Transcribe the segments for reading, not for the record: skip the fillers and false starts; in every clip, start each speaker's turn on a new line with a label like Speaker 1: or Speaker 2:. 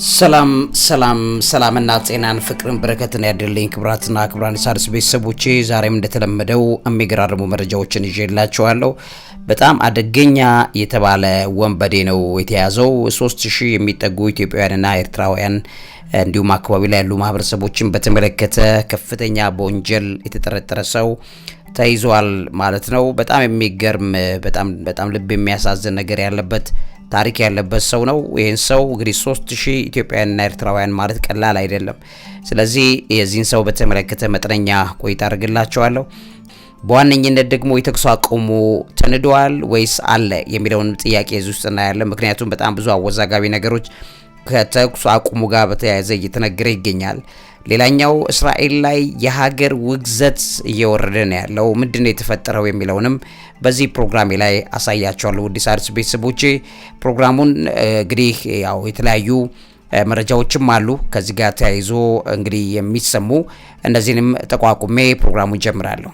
Speaker 1: ሰላምና ጤናን ፍቅርን በረከትን ያድልኝ ክብራትና ክብራን ሣድስ ቤተሰቦቼ ዛሬም እንደተለመደው የሚገራርሙ መረጃዎችን ይዤላችኋለሁ። በጣም አደገኛ የተባለ ወንበዴ ነው የተያዘው። 3000 የሚጠጉ ኢትዮጵያውያንና ኤርትራውያን እንዲሁም አካባቢ ላይ ያሉ ማህበረሰቦችን በተመለከተ ከፍተኛ በወንጀል የተጠረጠረ ሰው ተይዟል ማለት ነው። በጣም የሚገርም በጣም ልብ የሚያሳዝን ነገር ያለበት ታሪክ ያለበት ሰው ነው። ይሄን ሰው እንግዲህ 3000 ኢትዮጵያውያንና ኤርትራውያን ማለት ቀላል አይደለም። ስለዚህ የዚህን ሰው በተመለከተ መጠነኛ ቆይታ አድርግላችኋለሁ። በዋነኝነት ደግሞ የተኩስ አቁሙ ተንዷል ወይስ አለ የሚለውን ጥያቄ እዚህ ውስጥ እናያለን። ምክንያቱም በጣም ብዙ አወዛጋቢ ነገሮች ከተኩስ አቁሙ ጋር በተያያዘ እየተነገረ ይገኛል። ሌላኛው እስራኤል ላይ የሀገር ውግዘት እየወረደ ነው ያለው። ምንድነው የተፈጠረው የሚለውንም በዚህ ፕሮግራሜ ላይ አሳያቸዋለሁ። ውድ ሣድስ ቤተሰቦቼ ፕሮግራሙን እንግዲህ ያው የተለያዩ መረጃዎችም አሉ ከዚህ ጋር ተያይዞ እንግዲህ የሚሰሙ እነዚህንም ተቋቁሜ ፕሮግራሙን ጀምራለሁ።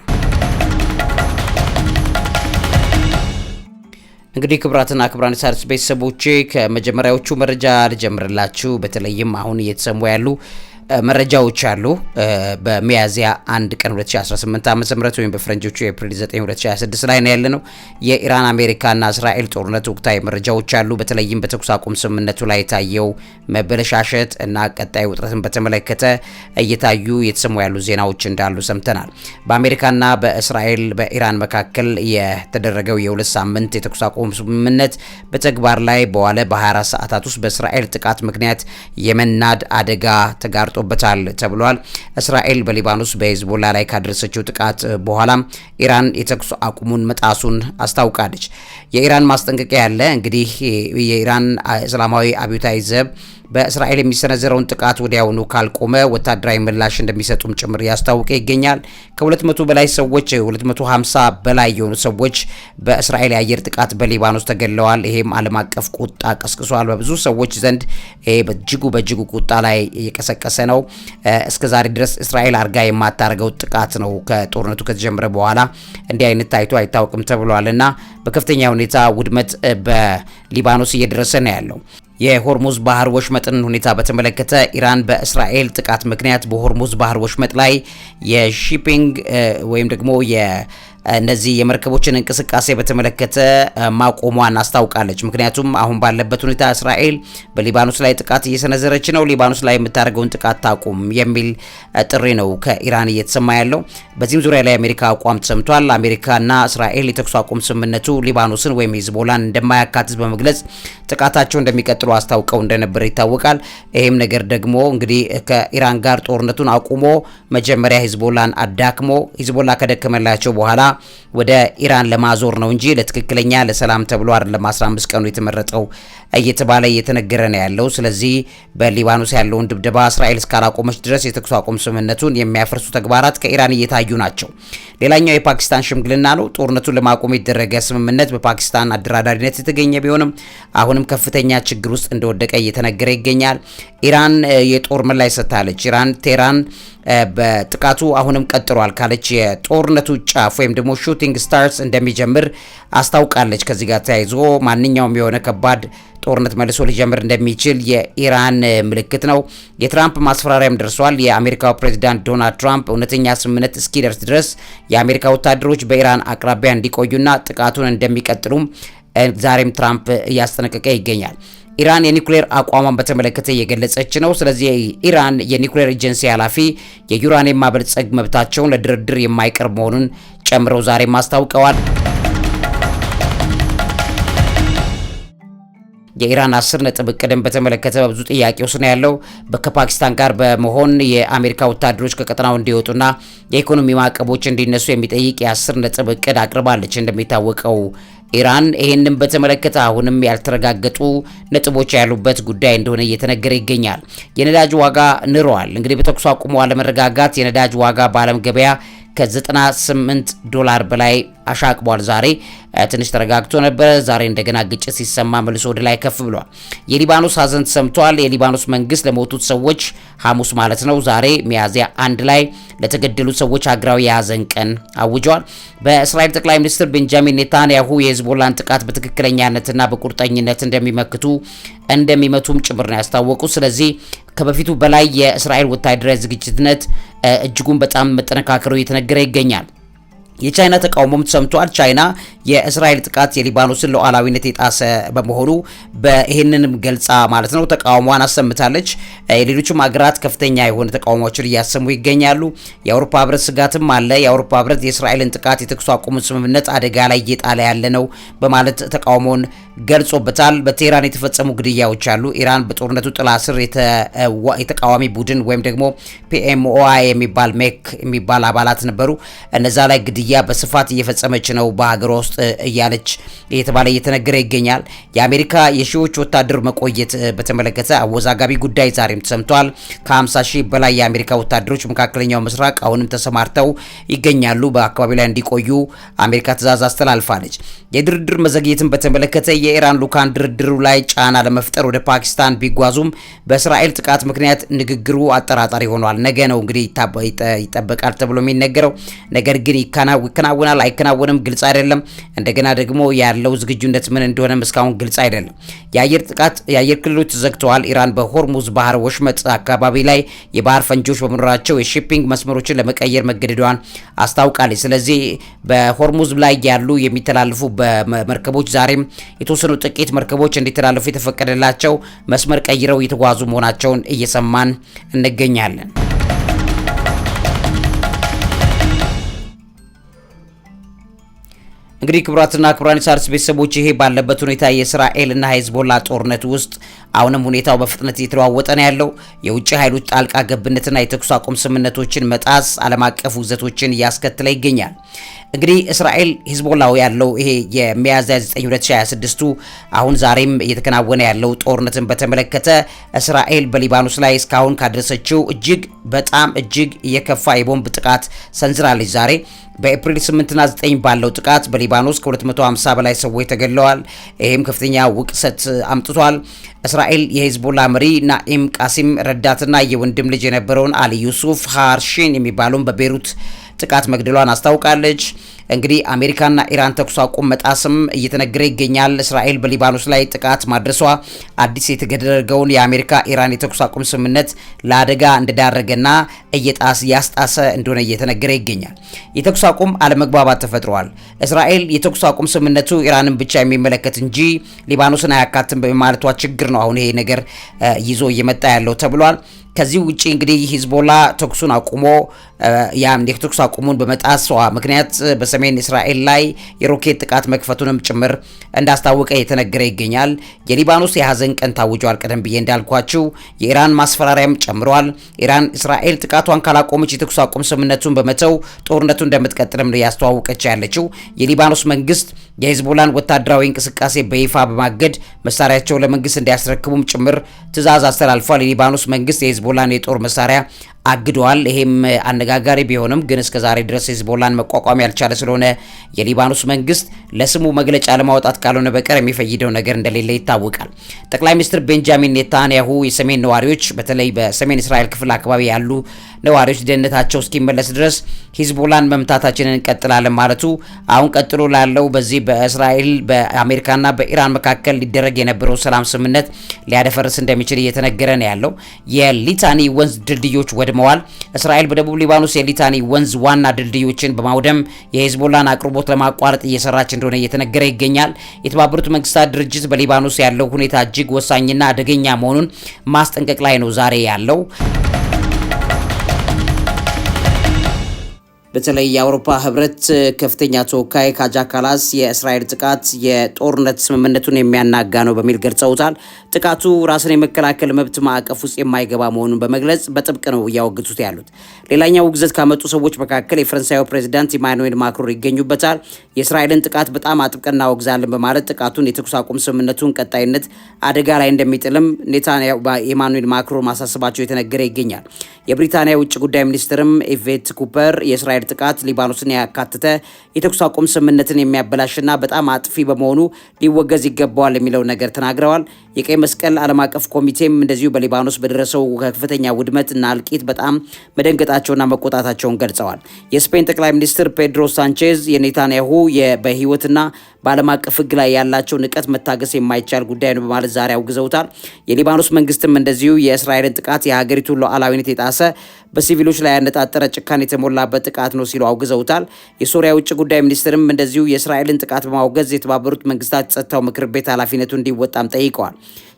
Speaker 1: እንግዲህ ክብራትና ክብራን ሣድስ ቤተሰቦቼ ከመጀመሪያዎቹ መረጃ ልጀምርላችሁ። በተለይም አሁን እየተሰሙ ያሉ መረጃዎች አሉ። በሚያዝያ 1 ቀን 2018 ዓ.ም ወይም በፈረንጆቹ ኤፕሪል 9 2026 ላይ ነው ያለነው የኢራን አሜሪካና እስራኤል ጦርነት ወቅታዊ መረጃዎች አሉ። በተለይም በተኩስ አቁም ስምምነቱ ላይ የታየው መበለሻሸት እና ቀጣይ ውጥረትን በተመለከተ እየታዩ የተሰሙ ያሉ ዜናዎች እንዳሉ ሰምተናል። በአሜሪካና በእስራኤል በኢራን መካከል የተደረገው የ2 ሳምንት የተኩስ አቁም ስምምነት በተግባር ላይ በዋለ በ24 ሰዓታት ውስጥ በእስራኤል ጥቃት ምክንያት የመናድ አደጋ ተጋርጦ በታል ተብሏል። እስራኤል በሊባኖስ በሂዝቦላ ላይ ካደረሰችው ጥቃት በኋላ ኢራን የተኩስ አቁሙን መጣሱን አስታውቃለች። የኢራን ማስጠንቀቂያ ያለ እንግዲህ የኢራን እስላማዊ አብዮታዊ ዘብ በእስራኤል የሚሰነዘረውን ጥቃት ወዲያውኑ ካልቆመ ወታደራዊ ምላሽ እንደሚሰጡም ጭምር ያስታውቀ ይገኛል። ከ200 በላይ ሰዎች 250 በላይ የሆኑ ሰዎች በእስራኤል የአየር ጥቃት በሊባኖስ ተገለዋል። ይሄም ዓለም አቀፍ ቁጣ ቀስቅሷል። በብዙ ሰዎች ዘንድ ይሄ በእጅጉ ቁጣ ላይ እየቀሰቀሰ ነው። እስከዛሬ ድረስ እስራኤል አርጋ የማታረገው ጥቃት ነው። ከጦርነቱ ከተጀመረ በኋላ እንዲህ አይነት ታይቶ አይታወቅም ተብሏልና በከፍተኛ ሁኔታ ውድመት በሊባኖስ እየደረሰ ነው ያለው። የሆርሙዝ ባህር ወሽመጥን ሁኔታ በተመለከተ ኢራን በእስራኤል ጥቃት ምክንያት በሆርሙዝ ባህር ወሽመጥ ላይ የሺፒንግ ወይም ደግሞ እነዚህ የመርከቦችን እንቅስቃሴ በተመለከተ ማቆሟን አስታውቃለች። ምክንያቱም አሁን ባለበት ሁኔታ እስራኤል በሊባኖስ ላይ ጥቃት እየሰነዘረች ነው፣ ሊባኖስ ላይ የምታደርገውን ጥቃት ታቁም የሚል ጥሪ ነው ከኢራን እየተሰማ ያለው። በዚህም ዙሪያ ላይ አሜሪካ አቋም ተሰምቷል። አሜሪካና እስራኤል የተኩስ አቁም ስምምነቱ ሊባኖስን ወይም ሂዝቦላን እንደማያካትት በመግለጽ ጥቃታቸው እንደሚቀጥሉ አስታውቀው እንደነበር ይታወቃል። ይሄም ነገር ደግሞ እንግዲህ ከኢራን ጋር ጦርነቱን አቁሞ መጀመሪያ ሂዝቦላን አዳክሞ ሂዝቦላ ከደከመላቸው በኋላ ወደ ኢራን ለማዞር ነው እንጂ ለትክክለኛ ለሰላም ተብሎ አይደለም 15 ቀኑ የተመረጠው እየተባለ እየተነገረ ነው ያለው። ስለዚህ በሊባኖስ ያለውን ድብደባ እስራኤል እስካላቆመች ድረስ የተኩስ አቁም ስምምነቱን የሚያፈርሱ ተግባራት ከኢራን እየታዩ ናቸው። ሌላኛው የፓኪስታን ሽምግልና ነው። ጦርነቱን ለማቆም የተደረገ ስምምነት በፓኪስታን አደራዳሪነት የተገኘ ቢሆንም አሁንም ከፍተኛ ችግር ውስጥ እንደወደቀ እየተነገረ ይገኛል። ኢራን የጦር ምላሽ ሰጥታለች። ኢራን ቴህራን በጥቃቱ አሁንም ቀጥሏል ካለች የጦርነቱ ጫፍ ወይም ደግሞ ሹቲንግ ስታርስ እንደሚጀምር አስታውቃለች። ከዚህ ጋር ተያይዞ ማንኛውም የሆነ ከባድ ጦርነት መልሶ ሊጀምር እንደሚችል የኢራን ምልክት ነው። የትራምፕ ማስፈራሪያም ደርሷል። የአሜሪካው ፕሬዝዳንት ዶናልድ ትራምፕ እውነተኛ ስምምነት እስኪደርስ ድረስ የአሜሪካ ወታደሮች በኢራን አቅራቢያ እንዲቆዩና ጥቃቱን እንደሚቀጥሉም ዛሬም ትራምፕ እያስጠነቀቀ ይገኛል። ኢራን የኒውክሌር አቋሟን በተመለከተ እየገለጸች ነው። ስለዚህ ኢራን የኒውክሌር ኤጀንሲ ኃላፊ የዩራኒየም ማበልጸግ መብታቸውን ለድርድር የማይቀርብ መሆኑን ጨምረው ዛሬም አስታውቀዋል። የኢራን 10 ነጥብ እቅድን በተመለከተ በብዙ ጥያቄ ውስጥ ነው ያለው። ከፓኪስታን ጋር በመሆን የአሜሪካ ወታደሮች ከቀጠናው እንዲወጡና የኢኮኖሚ ማዕቀቦች እንዲነሱ የሚጠይቅ የ10 ነጥብ እቅድ አቅርባለች። እንደሚታወቀው ኢራን ይሄንን በተመለከተ አሁንም ያልተረጋገጡ ነጥቦች ያሉበት ጉዳይ እንደሆነ እየተነገረ ይገኛል። የነዳጅ ዋጋ ንሯል። እንግዲህ በተኩስ አቁሙ አለመረጋጋት የነዳጅ ዋጋ በዓለም ገበያ ከ98 ዶላር በላይ አሻቅቧል። ዛሬ ትንሽ ተረጋግቶ ነበር። ዛሬ እንደገና ግጭት ሲሰማ መልሶ ወደ ላይ ከፍ ብሏል። የሊባኖስ ሀዘን ተሰምቷል። የሊባኖስ መንግስት ለሞቱት ሰዎች ሐሙስ ማለት ነው ዛሬ ሚያዝያ 1 ላይ ለተገደሉ ሰዎች ሀገራዊ የሀዘን ቀን አውጇል። በእስራኤል ጠቅላይ ሚኒስትር ቤንጃሚን ኔታንያሁ የሂዝቦላን ጥቃት በትክክለኛነትና በቁርጠኝነት እንደሚመቱም ጭምር ነው ያስታወቁ። ስለዚህ ከበፊቱ በላይ የእስራኤል ወታደራዊ ዝግጁነት እጅጉን በጣም መጠነካከሩ እየተነገረ ይገኛል። የቻይና ተቃውሞም ተሰምቷል። ቻይና የእስራኤል ጥቃት የሊባኖስን ሉዓላዊነት የጣሰ በመሆኑ በይህንንም ገልጻ ማለት ነው ተቃውሟን አሰምታለች። ሌሎችም ሀገራት ከፍተኛ የሆነ ተቃውሞዎችን እያሰሙ ይገኛሉ። የአውሮፓ ህብረት ስጋትም አለ። የአውሮፓ ህብረት የእስራኤልን ጥቃት የተኩስ አቁም ስምምነት አደጋ ላይ እየጣለ ያለ ነው በማለት ተቃውሞውን ገልጾበታል። በቴህራን የተፈጸሙ ግድያዎች አሉ። ኢራን በጦርነቱ ጥላ ስር የተቃዋሚ ቡድን ወይም ደግሞ PMOI የሚባል አባላት ነበሩ። እነዛ ላይ ግድያ በስፋት እየፈጸመች ነው በሀገሯ ውስጥ እያለች እየተባለ እየተነገረ ይገኛል። የአሜሪካ የሺዎች ወታደር መቆየት በተመለከተ አወዛጋቢ ጉዳይ ዛሬም ተሰምቷል። ከ50 ሺህ በላይ የአሜሪካ ወታደሮች መካከለኛው ምስራቅ አሁንም ተሰማርተው ይገኛሉ። በአካባቢው ላይ እንዲቆዩ አሜሪካ ትዕዛዝ አስተላልፋለች። የድርድር መዘግየትን በተመለከተ የኢራን ሉካን ድርድሩ ላይ ጫና ለመፍጠር ወደ ፓኪስታን ቢጓዙም በእስራኤል ጥቃት ምክንያት ንግግሩ አጠራጣሪ ሆኗል። ነገ ነው እንግዲህ ይጠበቃል ተብሎ የሚነገረው። ነገር ግን ይከናወናል አይከናወንም ግልጽ አይደለም። እንደገና ደግሞ ያለው ዝግጁነት ምን እንደሆነም እስካሁን ግልጽ አይደለም። የአየር ክልሎች ተዘግተዋል። ኢራን በሆርሙዝ ባህር ወሽመጥ አካባቢ ላይ የባህር ፈንጂዎች በመኖራቸው የሺፒንግ መስመሮችን ለመቀየር መገደዷን አስታውቃለች። ስለዚህ በሆርሙዝ ላይ ያሉ የሚተላለፉ በመርከቦች ዛሬም የተወሰኑ ጥቂት መርከቦች እንዲተላለፉ የተፈቀደላቸው መስመር ቀይረው እየተጓዙ መሆናቸውን እየሰማን እንገኛለን። እንግዲህ ክቡራትና ክቡራን የሣድስ ቤተሰቦች ይሄ ባለበት ሁኔታ የእስራኤልና ሂዝቦላ ጦርነት ውስጥ አሁንም ሁኔታው በፍጥነት እየተለዋወጠ ነው ያለው። የውጭ ኃይሎች ጣልቃ ገብነትና የተኩስ አቁም ስምምነቶችን መጣስ ዓለም አቀፍ ውግዘቶችን እያስከተለ ይገኛል። እንግዲህ እስራኤል ሂዝቦላው ያለው ይሄ የሚያዝያ 9 2026 አሁን ዛሬም እየተከናወነ ያለው ጦርነትን በተመለከተ እስራኤል በሊባኖስ ላይ እስካሁን ካደረሰችው እጅግ የከፋ የቦምብ ጥቃት ሰንዝራለች። ዛሬ በኤፕሪል 8 እና 9 ባለው ጥቃት በሊባኖስ ከ250 በላይ ሰዎች ተገድለዋል። ይሄም ከፍተኛ ውቅሰት አምጥቷል። እስራኤል የሂዝቦላ መሪ ናኢም ቃሲም ረዳትና የወንድም ልጅ የነበረውን አሊ ዩሱፍ ሃርሺን የሚባለውን በቤሩት ጥቃት መግደሏን አስታውቃለች። እንግዲህ አሜሪካና ኢራን ተኩስ አቁም መጣስም እየተነገረ ይገኛል። እስራኤል በሊባኖስ ላይ ጥቃት ማድረሷ አዲስ የተደረገውን የአሜሪካ ኢራን የተኩስ አቁም ስምምነት ለአደጋ እንደዳረገና ያስጣሰ እንደሆነ እየተነገረ ይገኛል። የተኩስ አቁም አለመግባባት ተፈጥሯል። እስራኤል የተኩስ አቁም ስምምነቱ ኢራንን ብቻ የሚመለከት እንጂ ሊባኖስን አያካትም በማለቷ ችግር ነው አሁን ይሄ ነገር ይዞ እየመጣ ያለው ተብሏል። ከዚህ ውጪ እንግዲህ ሂዝቦላ ተኩሱን አቁሞ የተኩስ አቁሙን በመጣሷ ምክንያት በሰሜን እስራኤል ላይ የሮኬት ጥቃት መክፈቱንም ጭምር እንዳስታወቀ የተነገረ ይገኛል። የሊባኖስ የሀዘን ቀን ታውጇል። ቀደም ብዬ እንዳልኳችሁ የኢራን ማስፈራሪያም ጨምሯል። ኢራን እስራኤል ጥቃቷን ካላቆመች የተኩስ አቁም ስምምነቱን በመተው ጦርነቱ እንደምትቀጥልም ያስተዋወቀች ያለችው የሊባኖስ መንግስት የሂዝቦላን ወታደራዊ እንቅስቃሴ በይፋ በማገድ መሳሪያቸው ለመንግስት እንዲያስረክቡም ጭምር ትዕዛዝ አስተላልፏል። የሊባኖስ መንግስት የሂዝቦላን የጦር መሳሪያ አግደዋል። ይሄም አነጋጋሪ ቢሆንም ግን እስከ ዛሬ ድረስ ሂዝቦላን መቋቋም ያልቻለ ስለሆነ የሊባኖስ መንግስት ለስሙ መግለጫ ለማውጣት ካልሆነ በቀር የሚፈይደው ነገር እንደሌለ ይታወቃል። ጠቅላይ ሚኒስትር ቤንጃሚን ኔታንያሁ የሰሜን ነዋሪዎች በተለይ በሰሜን እስራኤል ክፍል አካባቢ ያሉ ነዋሪዎች ደህንነታቸው እስኪመለስ ድረስ ሂዝቦላን መምታታችንን እንቀጥላለን ማለቱ አሁን ቀጥሎ ላለው በዚህ በእስራኤል በአሜሪካና በኢራን መካከል ሊደረግ የነበረው ሰላም ስምምነት ሊያደፈርስ እንደሚችል እየተነገረ ነው ያለው። የሊታኒ ወንዝ ድልድዮች ወድመዋል። እስራኤል በደቡብ ሊባኖስ የሊታኒ ወንዝ ዋና ድልድዮችን በማውደም የሂዝቦላን አቅርቦት ለማቋረጥ እየሰራች እንደሆነ እየተነገረ ይገኛል። የተባበሩት መንግስታት ድርጅት በሊባኖስ ያለው ሁኔታ እጅግ ወሳኝና አደገኛ መሆኑን ማስጠንቀቅ ላይ ነው ዛሬ ያለው። በተለይ የአውሮፓ ህብረት ከፍተኛ ተወካይ ካጃ ካላስ የእስራኤል ጥቃት የጦርነት ስምምነቱን የሚያናጋ ነው በሚል ገልጸውታል። ጥቃቱ ራስን የመከላከል መብት ማዕቀፍ ውስጥ የማይገባ መሆኑን በመግለጽ በጥብቅ ነው እያወገዙት ያሉት። ሌላኛው ውግዘት ካመጡ ሰዎች መካከል የፈረንሳዩ ፕሬዚዳንት ኢማኑኤል ማክሮን ይገኙበታል። የእስራኤልን ጥቃት በጣም አጥብቀን እናወግዛለን በማለት ጥቃቱን የተኩስ አቁም ስምምነቱን ቀጣይነት አደጋ ላይ እንደሚጥልም ኔታንያሁ ኢማኑኤል ማክሮን ማሳሰባቸው የተነገረ ይገኛል። የብሪታንያ ውጭ ጉዳይ ሚኒስትርም ኢቬት ኩፐር የእስራኤል የእስራኤል ጥቃት ሊባኖስን ያካተተ የተኩስ አቁም ስምምነትን የሚያበላሽና በጣም አጥፊ በመሆኑ ሊወገዝ ይገባዋል የሚለው ነገር ተናግረዋል። የቀይ መስቀል ዓለም አቀፍ ኮሚቴም እንደዚሁ በሊባኖስ በደረሰው ከፍተኛ ውድመትና እልቂት በጣም መደንገጣቸውና መቆጣታቸውን ገልጸዋል። የስፔን ጠቅላይ ሚኒስትር ፔድሮ ሳንቼዝ የኔታንያሁ በህይወትና በዓለም አቀፍ ህግ ላይ ያላቸው ንቀት መታገስ የማይቻል ጉዳይ ነው በማለት ዛሬ አውግዘውታል። የሊባኖስ መንግስትም እንደዚሁ የእስራኤልን ጥቃት የሀገሪቱን ሉዓላዊነት የጣሰ በሲቪሎች ላይ ያነጣጠረ ጭካኔ የተሞላበት ጥቃት ነው ሲሉ አውግዘውታል። የሶሪያ ውጭ ጉዳይ ሚኒስትርም እንደዚሁ የእስራኤልን ጥቃት በማውገዝ የተባበሩት መንግስታት ጸጥታው ምክር ቤት ኃላፊነቱን እንዲወጣም ጠይቀዋል።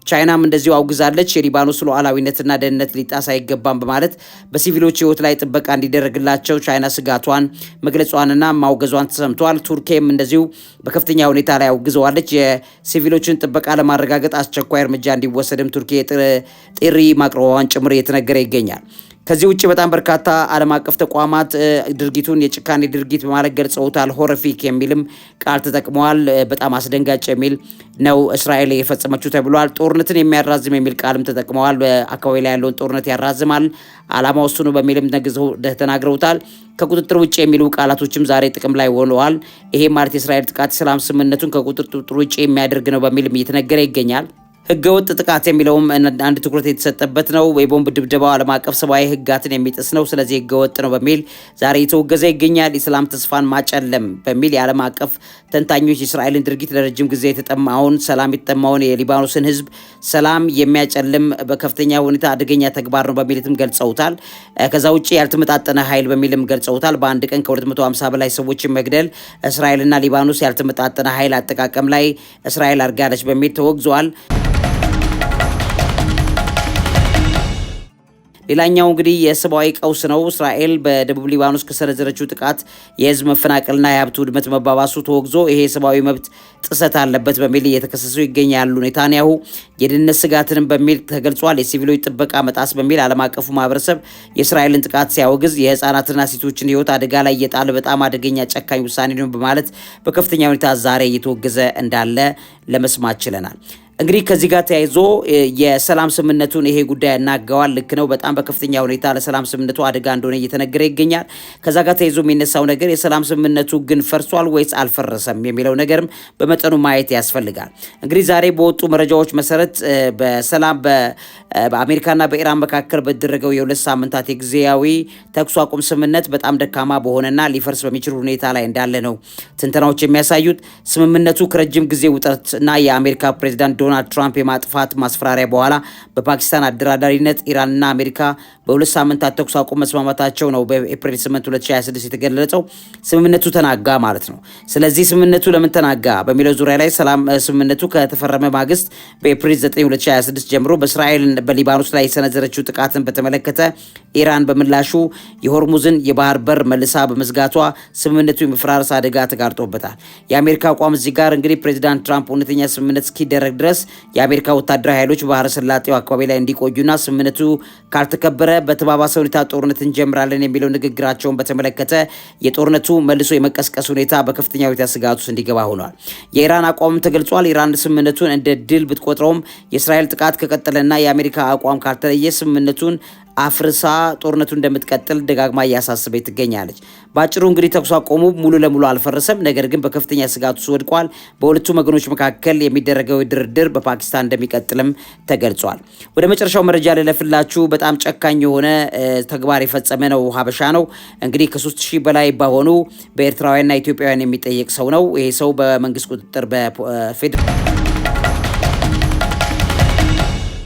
Speaker 1: ቻይናም እንደዚሁ አውግዛለች። የሊባኖስ ሉዓላዊነትና ደህንነት ሊጣስ አይገባም በማለት በሲቪሎች ህይወት ላይ ጥበቃ እንዲደረግላቸው ቻይና ስጋቷን መግለጿንና ማውገዟን ተሰምቷል። ቱርኪም እንደዚሁ በከፍተኛ ሁኔታ ላይ አውግዘዋለች። የሲቪሎችን ጥበቃ ለማረጋገጥ አስቸኳይ እርምጃ እንዲወሰድም ቱርኪ ጥሪ ማቅረቧን ጭምር እየተነገረ ይገኛል። ከዚህ ውጭ በጣም በርካታ ዓለም አቀፍ ተቋማት ድርጊቱን የጭካኔ ድርጊት በማለት ገልጸውታል። ሆሪፊክ የሚልም ቃል ተጠቅመዋል። በጣም አስደንጋጭ የሚል ነው እስራኤል የፈጸመችው ተብሏል። ጦርነትን የሚያራዝም የሚል ቃልም ተጠቅመዋል። በአካባቢ ላይ ያለውን ጦርነት ያራዝማል፣ ዓላማው እሱ ነው በሚልም ተናግረውታል። ከቁጥጥር ውጭ የሚሉ ቃላቶችም ዛሬ ጥቅም ላይ ውለዋል። ይሄ ማለት የእስራኤል ጥቃት የሰላም ስምምነቱን ከቁጥጥር ውጭ የሚያደርግ ነው በሚልም እየተነገረ ይገኛል። ህገወጥ ጥቃት የሚለውም አንድ ትኩረት የተሰጠበት ነው። የቦምብ ድብደባው ዓለም አቀፍ ሰብአዊ ህጋትን የሚጥስ ነው፣ ስለዚህ ህገወጥ ነው በሚል ዛሬ የተወገዘ ይገኛል። የሰላም ተስፋን ማጨለም በሚል የዓለም አቀፍ ተንታኞች የእስራኤልን ድርጊት ለረጅም ጊዜ ሰላም የተጠማውን የሊባኖስን ህዝብ ሰላም የሚያጨልም በከፍተኛ ሁኔታ አደገኛ ተግባር ነው በሚልም ገልጸውታል። ከዛ ውጭ ያልተመጣጠነ ኃይል በሚልም ገልጸውታል። በአንድ ቀን ከ250 በላይ ሰዎችን መግደል እስራኤልና ሊባኖስ ያልተመጣጠነ ኃይል አጠቃቀም ላይ እስራኤል አድርጋለች በሚል ተወግዟል። ሌላኛው እንግዲህ የሰብአዊ ቀውስ ነው። እስራኤል በደቡብ ሊባኖስ ከሰነዘረችው ጥቃት የህዝብ መፈናቀልና የሀብት ውድመት መባባሱ ተወግዞ ይሄ የሰብአዊ መብት ጥሰት አለበት በሚል እየተከሰሱ ይገኛሉ። ኔታንያሁ የደህንነት ስጋትንም በሚል ተገልጿል። የሲቪሎች ጥበቃ መጣስ በሚል ዓለም አቀፉ ማህበረሰብ የእስራኤልን ጥቃት ሲያወግዝ የህፃናትና ሴቶችን ህይወት አደጋ ላይ እየጣለ በጣም አደገኛ ጨካኝ ውሳኔ ነው በማለት በከፍተኛ ሁኔታ ዛሬ እየተወገዘ እንዳለ ለመስማት ችለናል። እንግዲህ ከዚህ ጋር ተያይዞ የሰላም ስምምነቱን ይሄ ጉዳይ ያናጋዋል። ልክ ነው። በጣም በከፍተኛ ሁኔታ ለሰላም ስምምነቱ አደጋ እንደሆነ እየተነገረ ይገኛል። ከዛ ጋር ተያይዞ የሚነሳው ነገር የሰላም ስምምነቱ ግን ፈርሷል ወይስ አልፈረሰም የሚለው ነገርም በመጠኑ ማየት ያስፈልጋል። እንግዲህ ዛሬ በወጡ መረጃዎች መሰረት በአሜሪካና በኢራን መካከል በተደረገው የሁለት ሳምንታት የጊዜያዊ ተኩስ አቁም ስምምነት በጣም ደካማ በሆነና ሊፈርስ በሚችል ሁኔታ ላይ እንዳለ ነው ትንተናዎች የሚያሳዩት። ስምምነቱ ከረጅም ጊዜ ውጥረት እና የአሜሪካ ፕሬዚዳንት ዶናልድ ትራምፕ የማጥፋት ማስፈራሪያ በኋላ በፓኪስታን አደራዳሪነት ኢራንና አሜሪካ በሁለት ሳምንታት ተኩስ አቁም መስማማታቸው ነው በኤፕሪል 8 2026 የተገለጸው። ስምምነቱ ተናጋ ማለት ነው። ስለዚህ ስምምነቱ ለምን ተናጋ በሚለው ዙሪያ ላይ ስምምነቱ ከተፈረመ ማግስት በኤፕሪል 9 2026 ጀምሮ በእስራኤል በሊባኖስ ላይ የሰነዘረችው ጥቃትን በተመለከተ ኢራን በምላሹ የሆርሙዝን የባህር በር መልሳ በመዝጋቷ ስምምነቱ የመፈራረስ አደጋ ተጋርጦበታል። የአሜሪካ አቋም እዚህ ጋር እንግዲህ ፕሬዚዳንት ትራምፕ እውነተኛ ስምምነት እስኪደረግ ድረስ የአሜሪካ ወታደራዊ ኃይሎች ባህረ ሰላጤው አካባቢ ላይ እንዲቆዩና ስምምነቱ ካልተከበረ በተባባሰ ሁኔታ ጦርነት እንጀምራለን የሚለው ንግግራቸውን በተመለከተ የጦርነቱ መልሶ የመቀስቀስ ሁኔታ በከፍተኛ ሁኔታ ስጋት ውስጥ እንዲገባ ሆኗል። የኢራን አቋምም ተገልጿል። ኢራን ስምምነቱን እንደ ድል ብትቆጥረውም የእስራኤል ጥቃት ከቀጠለና የአሜሪካ አቋም ካልተለየ ስምምነቱን አፍርሳ ጦርነቱ እንደምትቀጥል ደጋግማ እያሳሰበች ትገኛለች። ባጭሩ እንግዲህ ተኩስ አቁሙ ሙሉ ለሙሉ አልፈረሰም፣ ነገር ግን በከፍተኛ ስጋት ውስጥ ወድቋል። በሁለቱ ወገኖች መካከል የሚደረገው ድርድር በፓኪስታን እንደሚቀጥልም ተገልጿል። ወደ መጨረሻው መረጃ ልለፍላችሁ። በጣም ጨካኝ የሆነ ተግባር የፈጸመ ነው ሀበሻ ነው። እንግዲህ ከ3000 በላይ በሆኑ በኤርትራውያንና ኢትዮጵያውያን የሚጠየቅ ሰው ነው። ይሄ ሰው በመንግስት ቁጥጥር